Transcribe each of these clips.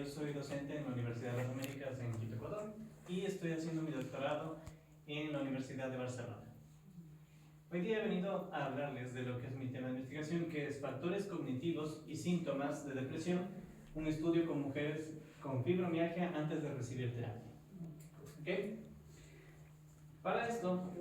soy docente en la Universidad de las Américas en Quito, Ecuador, y estoy haciendo mi doctorado en la Universidad de Barcelona. Hoy día he venido a hablarles de lo que es mi tema de investigación, que es factores cognitivos y síntomas de depresión, un estudio con mujeres con fibromialgia antes de recibir terapia. ¿Ok? Para esto,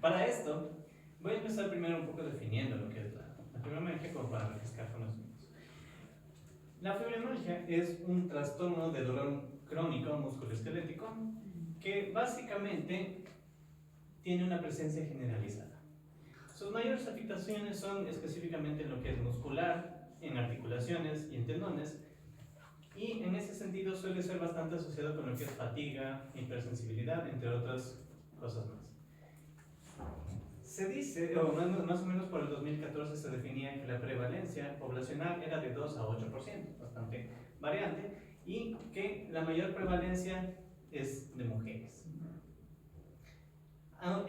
para esto, voy a empezar primero un poco definiendo lo que es la fibromialgia, como para refrescar conocimientos. La fibromialgia es un trastorno de dolor crónico musculoesquelético que básicamente tiene una presencia generalizada. Sus mayores afectaciones son específicamente en lo que es muscular, en articulaciones y en tendones, y en ese sentido suele ser bastante asociado con lo que es fatiga, hipersensibilidad, entre otras cosas más. Se dice, o más o menos por el 2014 se definía que la prevalencia poblacional era de 2 a 8%, bastante variante, y que la mayor prevalencia es de mujeres.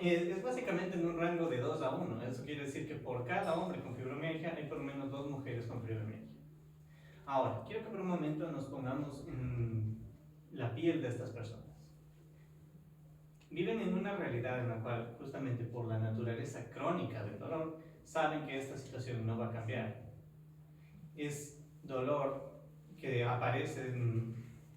Es básicamente en un rango de 2 a 1, eso quiere decir que por cada hombre con fibromialgia hay por lo menos 2 mujeres con fibromialgia. Ahora, quiero que por un momento nos pongamos en la piel de estas personas. Viven en una realidad en la cual, justamente por la naturaleza crónica del dolor, saben que esta situación no va a cambiar. Es dolor que aparece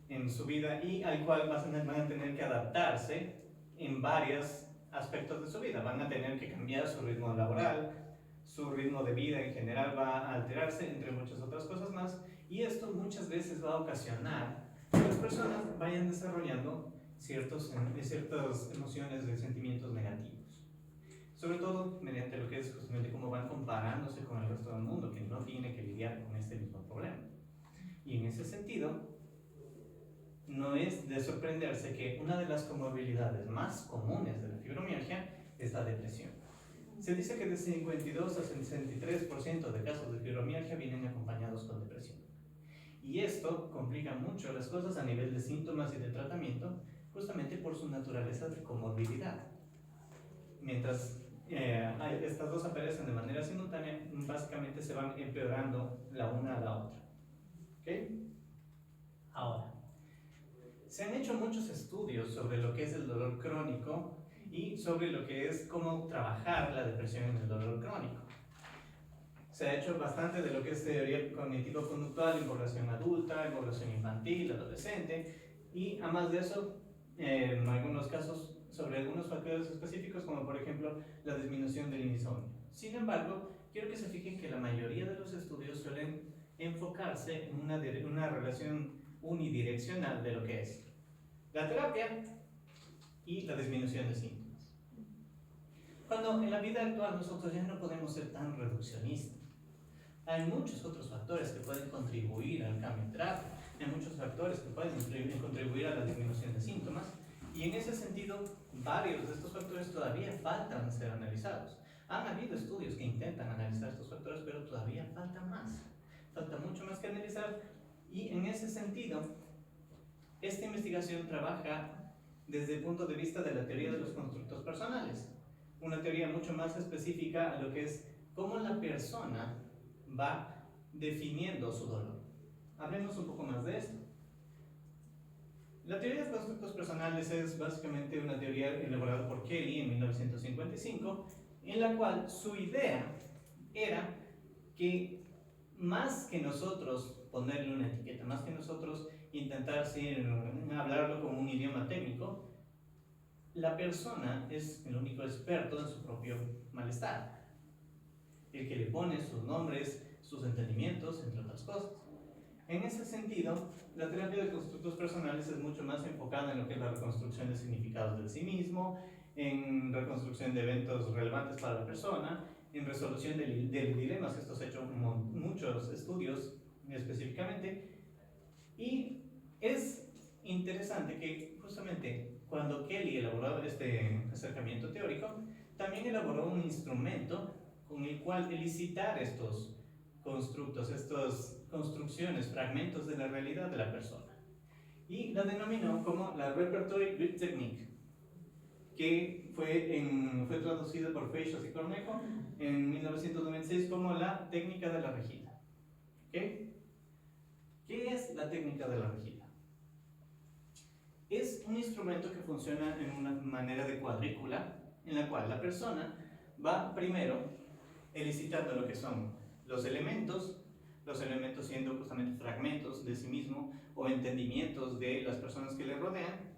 en su vida y al cual van a tener que adaptarse en varios aspectos de su vida. Van a tener que cambiar su ritmo laboral, su ritmo de vida en general va a alterarse, entre muchas otras cosas más, y esto muchas veces va a ocasionar que las personas vayan desarrollando ciertas emociones de sentimientos negativos, sobre todo mediante lo que es justamente cómo van comparándose con el resto del mundo, que no tiene que lidiar con este mismo problema. Y en ese sentido, no es de sorprenderse que una de las comorbilidades más comunes de la fibromialgia es la depresión. Se dice que de 52 a 63% de casos de fibromialgia vienen acompañados con depresión. Y esto complica mucho las cosas a nivel de síntomas y de tratamiento, justamente por su naturaleza de comorbilidad. Mientras estas dos aparecen de manera simultánea, básicamente se van empeorando la una a la otra. ¿Ok? Ahora, se han hecho muchos estudios sobre lo que es el dolor crónico y sobre lo que es cómo trabajar la depresión en el dolor crónico. Se ha hecho bastante de lo que es teoría cognitivo-conductual en población adulta, en población infantil, adolescente, y además de eso, en algunos casos, sobre algunos factores específicos, como por ejemplo la disminución del insomnio. Sin embargo, quiero que se fijen que la mayoría de los estudios suelen enfocarse en una relación unidireccional de lo que es la terapia y la disminución de síntomas. Cuando en la vida actual nosotros ya no podemos ser tan reduccionistas. Hay muchos otros factores que pueden contribuir al cambio en terapia, hay muchos factores que pueden contribuir a la disminución de síntomas, y en ese sentido, varios de estos factores todavía faltan ser analizados. Han habido estudios que intentan analizar estos factores, pero todavía falta más. Falta mucho más que analizar, y en ese sentido, esta investigación trabaja desde el punto de vista de la teoría de los constructos personales. Una teoría mucho más específica a lo que es cómo la persona va definiendo su dolor. Hablemos un poco más de esto. La teoría de los constructos personales es básicamente una teoría elaborada por Kelly en 1955, en la cual su idea era que más que nosotros ponerle una etiqueta, más que nosotros intentar hablarlo como un idioma técnico, la persona es el único experto en su propio malestar, el que le pone sus nombres, sus entendimientos, entre otras cosas. En ese sentido, la terapia de constructos personales es mucho más enfocada en lo que es la reconstrucción de significados del sí mismo, en reconstrucción de eventos relevantes para la persona, en resolución de dilemas. Esto se ha hecho muchos estudios específicamente, y es interesante que justamente cuando Kelly elaboró este acercamiento teórico, también elaboró un instrumento con el cual elicitar estos constructos, estas construcciones, fragmentos de la realidad de la persona, y la denominó como la Repertory Grip Technique, que fue traducido por Freixas y Cornejo en 1996 como la técnica de la regida. ¿Okay? ¿Qué es la técnica de la regida? Es un instrumento que funciona en una manera de cuadrícula, en la cual la persona va primero elicitando lo que son los elementos siendo justamente fragmentos de sí mismo o entendimientos de las personas que le rodean,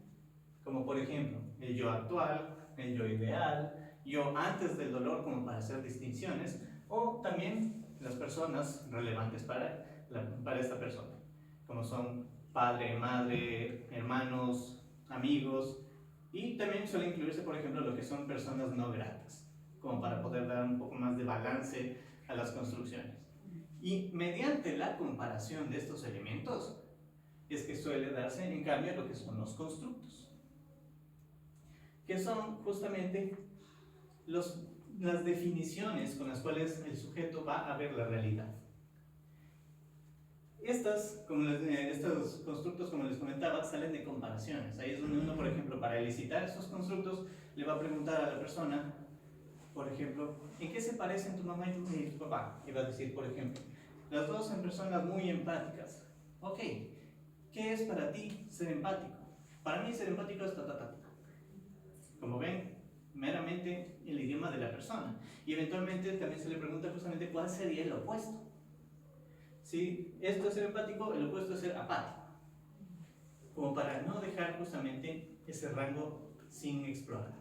como por ejemplo el yo actual, el yo ideal, yo antes del dolor, como para hacer distinciones, o también las personas relevantes para esta persona, como son padre, madre, hermanos, amigos, y también suele incluirse, por ejemplo, lo que son personas no gratas, como para poder dar un poco más de balance a las construcciones. Y mediante la comparación de estos elementos es que suele darse en cambio lo que son los constructos, que son justamente las definiciones con las cuales el sujeto va a ver la realidad. Estos constructos, como les comentaba, salen de comparaciones. Ahí es donde uno, por ejemplo, para elicitar estos constructos, le va a preguntar a la persona, por ejemplo, ¿en qué se parecen tu mamá y tu papá? Y va a decir, por ejemplo, las dos son personas muy empáticas. Ok, ¿qué es para ti ser empático? Para mí ser empático es ta, ta, ta, ta. Como ven, meramente el idioma de la persona. Y eventualmente también se le pregunta justamente cuál sería el opuesto. Si esto es ser empático, el opuesto es ser apático. Como para no dejar justamente ese rango sin explorar.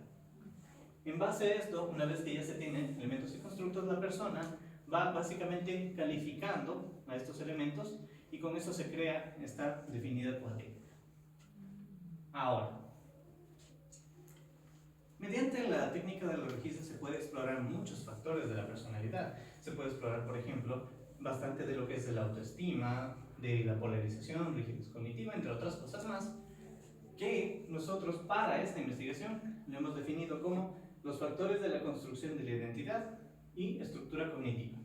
En base a esto, una vez que ya se tienen elementos y constructos, la persona va básicamente calificando a estos elementos y con eso se crea esta definida cuadrícula. Ahora, mediante la técnica de los registros se puede explorar muchos factores de la personalidad. Se puede explorar, por ejemplo, bastante de lo que es de la autoestima, de la polarización, rigidez cognitiva, entre otras cosas más, que nosotros para esta investigación lo hemos definido como los factores de la construcción de la identidad y estructura cognitiva.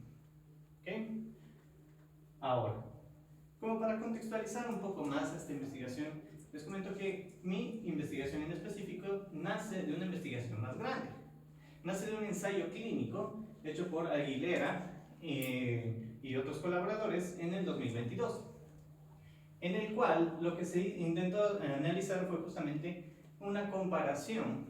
¿Okay? Ahora, como para contextualizar un poco más esta investigación, les comento que mi investigación en específico nace de una investigación más grande. Nace de un ensayo clínico hecho por Aguilera y otros colaboradores en el 2022, en el cual lo que se intentó analizar fue justamente una comparación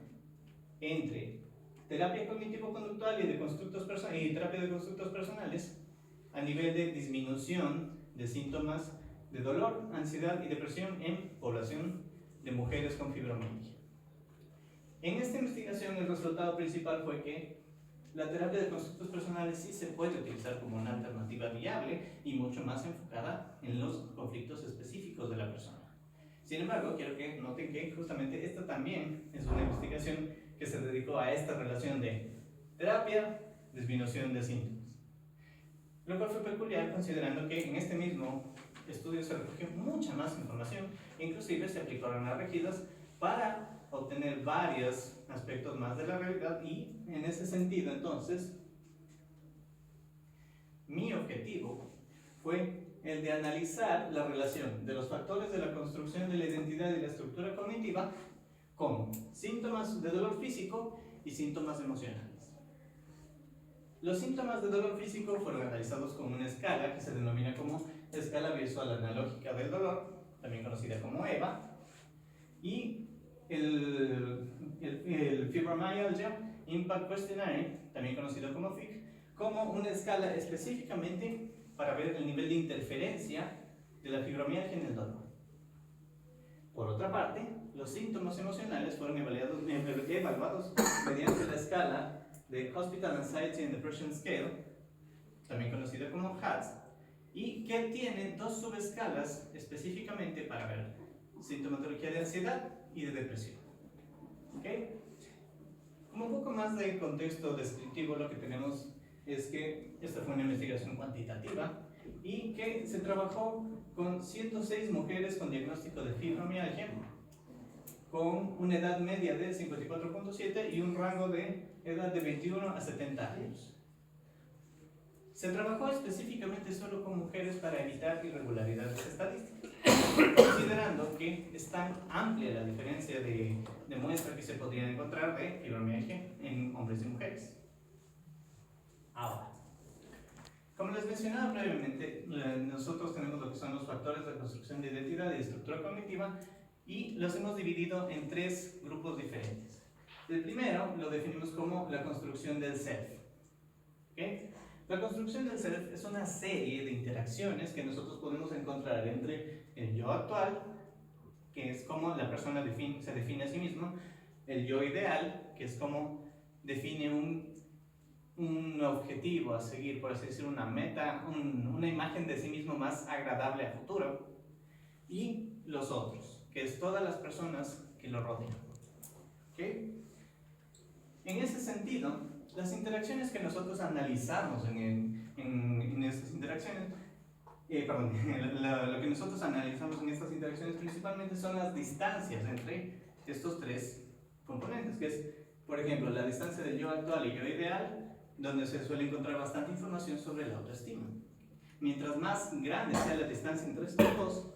entre terapia cognitivo-conductual y terapia de constructos personales a nivel de disminución de síntomas de dolor, ansiedad y depresión en población de mujeres con fibromialgia. En esta investigación el resultado principal fue que la terapia de constructos personales sí se puede utilizar como una alternativa viable y mucho más enfocada en los conflictos específicos de la persona. Sin embargo, quiero que noten que justamente esta también es una investigación que se dedicó a esta relación de terapia, disminución de síntomas. Lo cual fue peculiar considerando que en este mismo estudio se recogió mucha más información, inclusive se aplicaron las regidas para obtener varios aspectos más de la realidad y en ese sentido entonces mi objetivo fue el de analizar la relación de los factores de la construcción de la identidad y la estructura cognitiva con síntomas de dolor físico y síntomas emocionales. Los síntomas de dolor físico fueron analizados con una escala que se denomina como escala visual analógica del dolor, también conocida como EVA, y el Fibromyalgia Impact Questionnaire, también conocido como FIQ, como una escala específicamente para ver el nivel de interferencia de la fibromialgia en el dolor. Por otra parte, los síntomas emocionales fueron evaluados mediante la escala de Hospital Anxiety and Depression Scale, también conocida como HADS, y que tiene dos subescalas específicamente para ver sintomatología de ansiedad y de depresión. ¿Okay? Como un poco más de contexto descriptivo, lo que tenemos es que esta fue una investigación cuantitativa y que se trabajó con 106 mujeres con diagnóstico de fibromialgia, con una edad media de 54.7 y un rango de edad de 21 a 70 años. Se trabajó específicamente solo con mujeres para evitar irregularidades estadísticas. considerando que es tan amplia la diferencia de muestra que se podría encontrar de fibromialgia en hombres y mujeres. Ahora, como les mencionaba previamente, nosotros tenemos lo que son los factores de construcción de identidad y estructura cognitiva y los hemos dividido en tres grupos diferentes. El primero lo definimos como la construcción del self. ¿Okay? La construcción del self es una serie de interacciones que nosotros podemos encontrar entre el yo actual, que es como la persona se define a sí mismo, el yo ideal, que es como define un objetivo a seguir, por así decirlo, una meta, una imagen de sí mismo más agradable a futuro, y los otros, que es todas las personas que lo rodean. ¿Okay? En ese sentido, las interacciones que nosotros analizamos en estas interacciones, lo que nosotros analizamos en estas interacciones principalmente son las distancias entre estos tres componentes, que es, por ejemplo, la distancia del yo actual y yo ideal, donde se suele encontrar bastante información sobre la autoestima. Mientras más grande sea la distancia entre estos dos,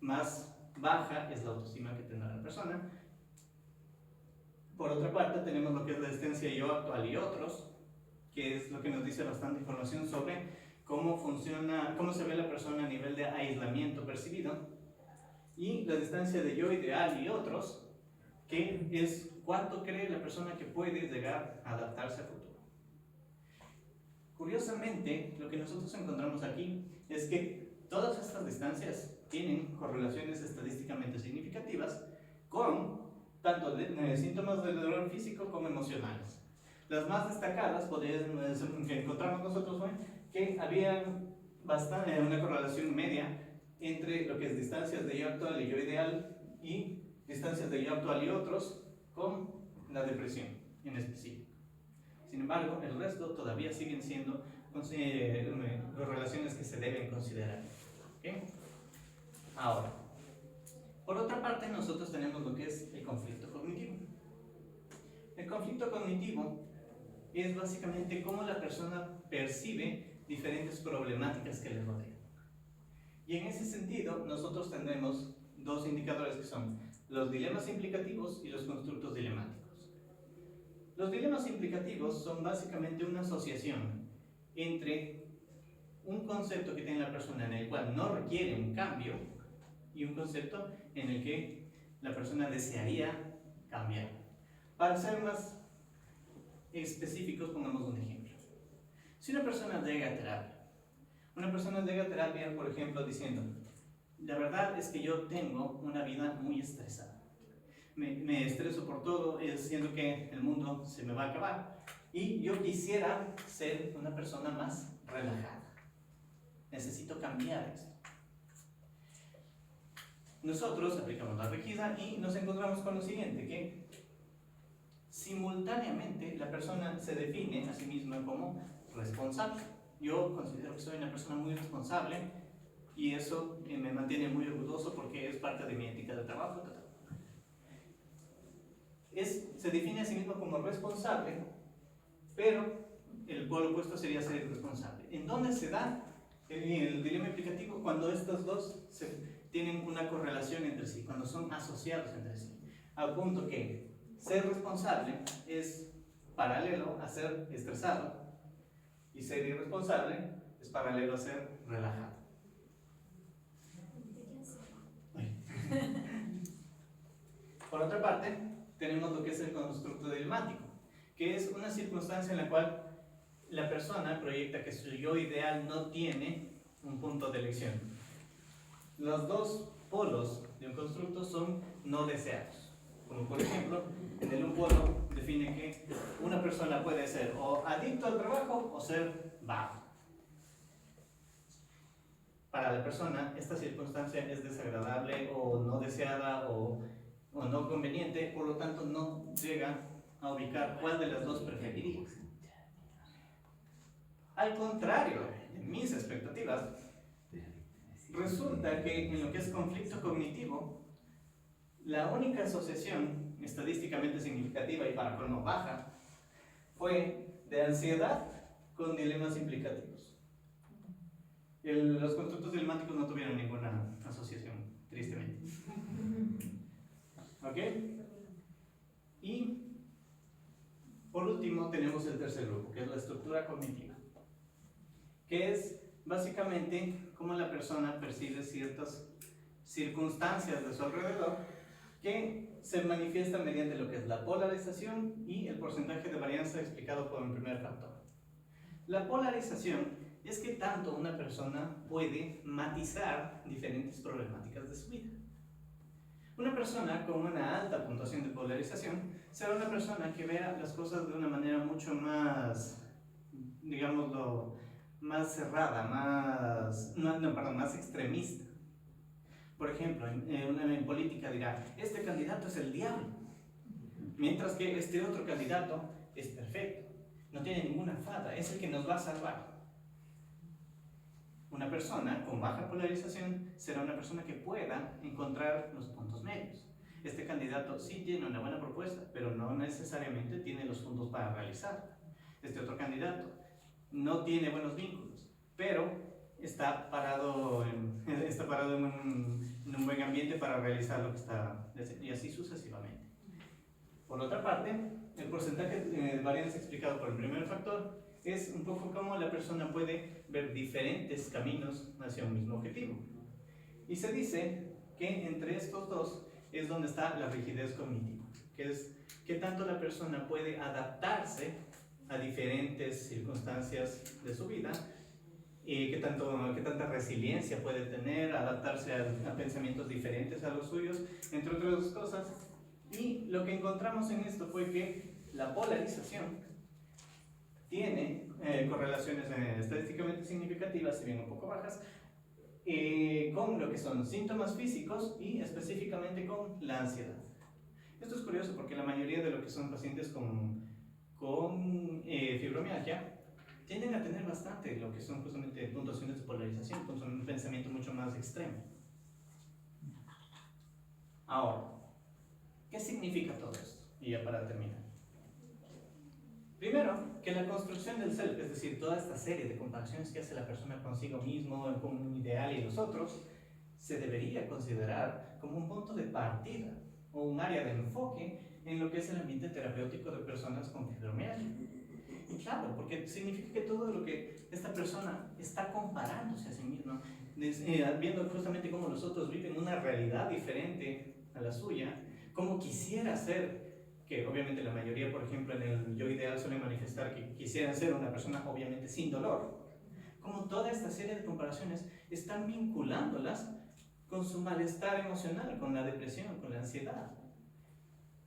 más baja es la autoestima que tendrá la persona. Por otra parte, tenemos lo que es la distancia yo actual y otros, que es lo que nos dice bastante información sobre cómo funciona, cómo se ve la persona a nivel de aislamiento percibido. Y la distancia de yo ideal y otros, que es cuánto cree la persona que puede llegar a adaptarse a futuro. Curiosamente, lo que nosotros encontramos aquí es que todas estas distancias tienen correlaciones estadísticamente significativas con tanto síntomas del dolor físico como emocionales. Las más destacadas que encontramos nosotros fue que había una correlación media entre lo que es distancias de yo actual y yo ideal y distancias de yo actual y otros con la depresión en específico. Sin embargo, el resto todavía siguen siendo correlaciones que se deben considerar. ¿Okay? Ahora, por otra parte, nosotros tenemos lo que es el conflicto cognitivo. El conflicto cognitivo es básicamente cómo la persona percibe diferentes problemáticas que le rodean. Y en ese sentido, nosotros tendremos dos indicadores que son los dilemas implicativos y los constructos dilemáticos. Los dilemas implicativos son básicamente una asociación entre un concepto que tiene la persona en el cual no requiere un cambio y un concepto en el que la persona desearía cambiar. Para ser más específicos, pongamos un ejemplo. Si una persona llega a terapia, por ejemplo, diciendo: la verdad es que yo tengo una vida muy estresada. Me estreso por todo, siento que el mundo se me va a acabar y yo quisiera ser una persona más relajada. Necesito cambiar esto. Nosotros aplicamos la requisa y nos encontramos con lo siguiente, que simultáneamente la persona se define a sí misma como responsable. Yo considero que soy una persona muy responsable y eso me mantiene muy orgulloso porque es parte de mi ética de trabajo. Se define a sí mismo como responsable, pero el polo opuesto sería ser irresponsable. ¿En dónde se da el dilema implicativo? Cuando estos dos tienen una correlación entre sí, cuando son asociados entre sí, al punto que ser responsable es paralelo a ser estresado y ser irresponsable es paralelo a ser relajado. Por otra parte, tenemos lo que es el constructo dilemático, que es una circunstancia en la cual la persona proyecta que su yo ideal no tiene un punto de elección. Los dos polos de un constructo son no deseados. Como por ejemplo, en el un polo define que una persona puede ser o adicto al trabajo o ser vago. Para la persona, esta circunstancia es desagradable o no deseada o no conveniente, por lo tanto no llega a ubicar cuál de las dos preferiría. Al contrario de mis expectativas, resulta que en lo que es conflicto cognitivo, la única asociación estadísticamente significativa y para colmo baja fue de ansiedad con dilemas implicativos. Los constructos dilemáticos no tuvieron ninguna asociación tristemente. ¿Ok? Y por último tenemos el tercer grupo, que es la estructura cognitiva, que es básicamente cómo la persona percibe ciertas circunstancias de su alrededor que se manifiestan mediante lo que es la polarización y el porcentaje de varianza explicado por el primer factor. La polarización es que tanto una persona puede matizar diferentes problemáticas de su vida. Una persona con una alta puntuación de polarización será una persona que vea las cosas de una manera mucho más, digámoslo, más cerrada, más extremista. Por ejemplo, en política dirá, este candidato es el diablo, mientras que este otro candidato es perfecto, no tiene ninguna falla, es el que nos va a salvar. Una persona con baja polarización será una persona que pueda encontrar los puntos medios. Este candidato sí tiene una buena propuesta, pero no necesariamente tiene los fondos para realizarla. Este otro candidato no tiene buenos vínculos, pero está parado en un buen ambiente para realizar lo que está, y así sucesivamente. Por otra parte, el porcentaje de varianza explicado por el primer factor es un poco cómo la persona puede ver diferentes caminos hacia un mismo objetivo. Y se dice que entre estos dos es donde está la rigidez cognitiva, que es qué tanto la persona puede adaptarse a diferentes circunstancias de su vida y qué tanta resiliencia puede tener, adaptarse a pensamientos diferentes a los suyos, entre otras cosas. Y lo que encontramos en esto fue que la polarización tiene correlaciones estadísticamente significativas, si bien un poco bajas, con lo que son síntomas físicos y específicamente con la ansiedad. Esto es curioso porque la mayoría de lo que son pacientes con fibromialgia tienden a tener bastante lo que son justamente puntuaciones de polarización, con un pensamiento mucho más extremo. Ahora, ¿qué significa todo esto? Y ya para terminar. Primero, que la construcción del self, es decir, toda esta serie de comparaciones que hace la persona consigo mismo, con un ideal y los otros, se debería considerar como un punto de partida o un área de enfoque en lo que es el ambiente terapéutico de personas con fibromialgia. Y claro, porque significa que todo lo que esta persona está comparándose a sí misma, viendo justamente cómo los otros viven una realidad diferente a la suya, cómo quisiera ser, que obviamente la mayoría, por ejemplo, en el yo ideal suele manifestar que quisieran ser una persona obviamente sin dolor, como toda esta serie de comparaciones están vinculándolas con su malestar emocional, con la depresión, con la ansiedad.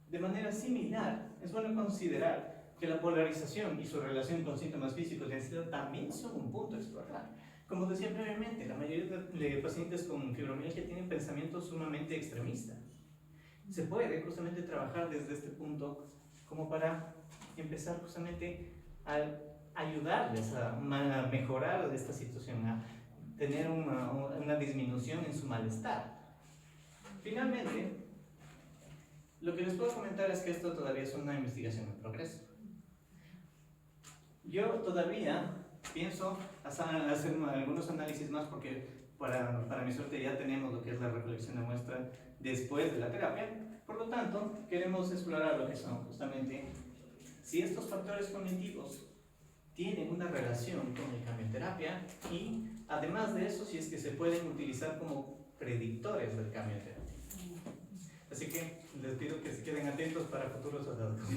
De manera similar, es bueno considerar que la polarización y su relación con síntomas físicos de ansiedad también son un punto a explorar. Como decía previamente, la mayoría de pacientes con fibromialgia tienen pensamientos sumamente extremistas. Se puede justamente trabajar desde este punto como para empezar justamente a ayudarles a mejorar esta situación, a tener una disminución en su malestar. Finalmente, lo que les puedo comentar es que esto todavía es una investigación en progreso. Yo todavía pienso hacer algunos análisis más porque para mi suerte ya tenemos lo que es la recolección de muestra después de la terapia. Por lo tanto, queremos explorar lo que son justamente si estos factores cognitivos tienen una relación con el cambio en terapia y además de eso, si es que se pueden utilizar como predictores del cambio en terapia. Así que les pido que se queden atentos para futuros hallazgos.